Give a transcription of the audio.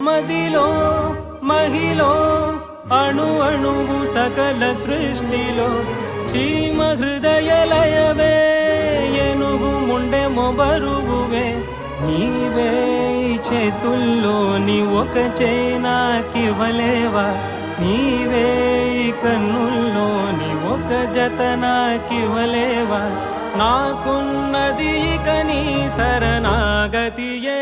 మదిలో మహిలో అణు అణువు సకల సృష్టిలో చీమ హృదయ లయవే ఏనుగు ముండె మొబరువువే నీవే చేతుల్లోని ఒక చేనాకివ్వలేవా నీవే కన్నుల్లోని ఒక జత నాకివ్వలేవా నాకున్నది ఇక నీ శరణాగతియే